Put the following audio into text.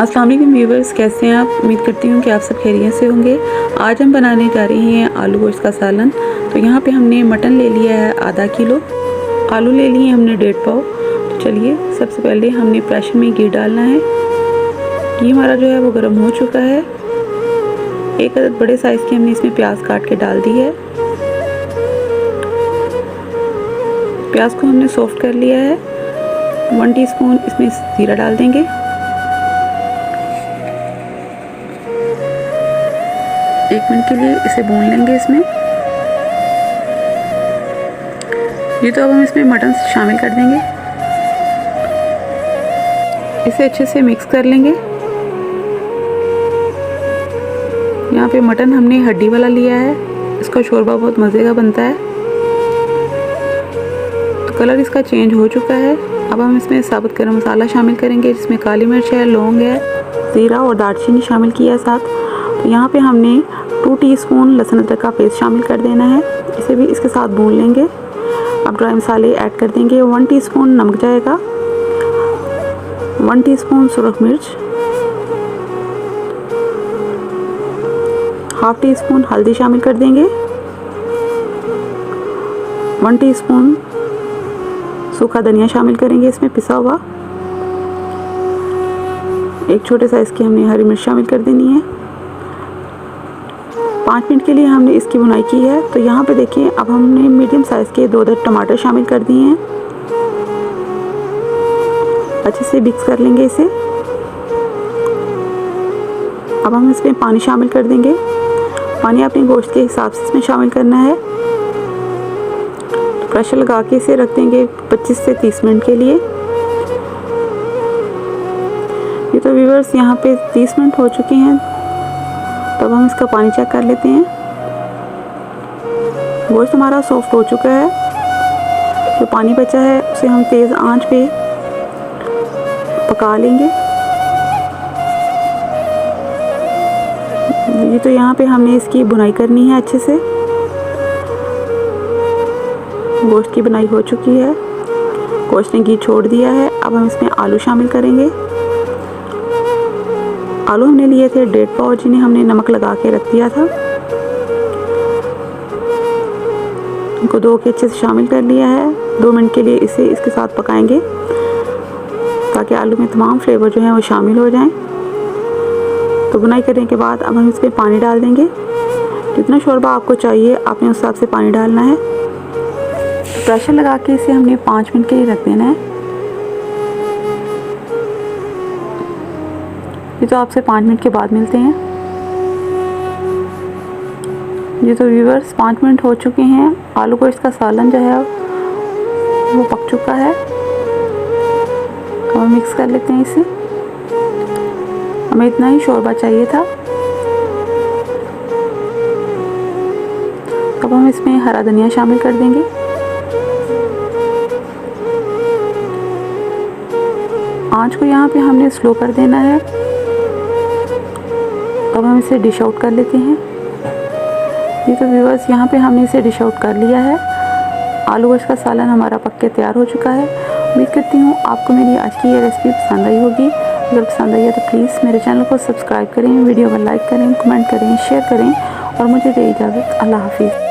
अस्सलाम वालेकुम व्यूवर्स, कैसे हैं आप। उम्मीद करती हूँ कि आप सब खैरियत से होंगे। आज हम बनाने जा रहे हैं आलू गोश्त का सालन। तो यहाँ पे हमने मटन ले लिया है आधा किलो, आलू ले लिए हमने 1.5 पाव। तो चलिए सबसे पहले हमने प्रेशर में घी डालना है। घी हमारा जो है वो गर्म हो चुका है। एक अदद बड़े साइज़ की हमने इसमें प्याज काट के डाल दी है। प्याज को हमने सॉफ्ट कर लिया है। 1 टीस्पून इसमें जीरा डाल देंगे। एक मिनट के लिए इसे भून लेंगे इसमें। ये तो अब हम इसमें मटन शामिल कर देंगे। इसे अच्छे से मिक्स कर लेंगे। यहाँ पे मटन हमने हड्डी वाला लिया है। इसका शोरबा बहुत मज़े का बनता है। तो कलर इसका चेंज हो चुका है। अब हम इसमें साबुत गरम मसाला शामिल करेंगे, जिसमें काली मिर्च है, लौंग है, ज़ीरा और दालचीनी शामिल किया है साथ। तो यहाँ पे हमने 2 टीस्पून लहसुन अदरक का पेस्ट शामिल कर देना है। इसे भी इसके साथ भून लेंगे। अब ड्राई मसाले ऐड कर देंगे। 1 टीस्पून नमक जाएगा, 1 टीस्पून सुरख मिर्च, हाफ टीस्पून हल्दी शामिल कर देंगे, 1 टीस्पून सूखा धनिया शामिल करेंगे इसमें पिसा हुआ। एक छोटे साइज़ की हमने हरी मिर्च शामिल कर देनी है। 5 मिनट के लिए हमने इसकी भुनाई की है। तो यहाँ पे देखिए, अब हमने मीडियम साइज़ के 2 टमाटर शामिल कर दिए हैं। अच्छे से मिक्स कर लेंगे इसे। अब हम इसमें पानी शामिल कर देंगे। पानी अपने गोश्त के हिसाब से इसमें शामिल करना है। तो प्रेशर लगा के इसे रख देंगे 25 से 30 मिनट के लिए। ये तो व्यूअर्स यहाँ पे 30 मिनट हो चुके हैं। तब हम इसका पानी चेक कर लेते हैं। गोश्त हमारा सॉफ्ट हो चुका है। जो पानी बचा है उसे हम तेज़ आंच पे पका लेंगे। ये तो यहाँ पे हमने इसकी बुनाई करनी है अच्छे से। गोश्त की बुनाई हो चुकी है। गोश्त ने घी छोड़ दिया है। अब हम इसमें आलू शामिल करेंगे। आलू हमने लिए थे 1.5 पाव, जिन्हें हमने नमक लगा के रख दिया था। इनको धो के अच्छे से शामिल कर लिया है। 2 मिनट के लिए इसे इसके साथ पकाएंगे, ताकि आलू में तमाम फ्लेवर जो हैं वो शामिल हो जाएं। तो बुनाई करने के बाद अब हम इसमें पानी डाल देंगे। जितना शोरबा आपको चाहिए आपने उस हिसाब से पानी डालना है। प्रेशर लगा के इसे हमने 5 मिनट के लिए रख देना है। ये तो आपसे 5 मिनट के बाद मिलते हैं। ये तो व्यूअर्स 5 मिनट हो चुके हैं। आलू गोश्त का सालन जो है वो पक चुका है। अब मिक्स कर लेते हैं इसे। हमें इतना ही शोरबा चाहिए था। अब हम इसमें हरा धनिया शामिल कर देंगे। आंच को यहाँ पे हमने स्लो कर देना है। अब हम इसे डिश आउट कर लेते हैं। ये तो व्यूअर्स यहाँ पे हमने इसे डिश आउट कर लिया है। आलू गोश्त का सालन हमारा पक के तैयार हो चुका है। उम्मीद करती हूँ आपको मेरी आज की ये रेसिपी पसंद आई होगी। अगर पसंद आई है तो प्लीज़ मेरे चैनल को सब्सक्राइब करें, वीडियो को लाइक करें, कमेंट करें, शेयर करें और मुझे दें इजाज़त। अल्लाह हाफिज़।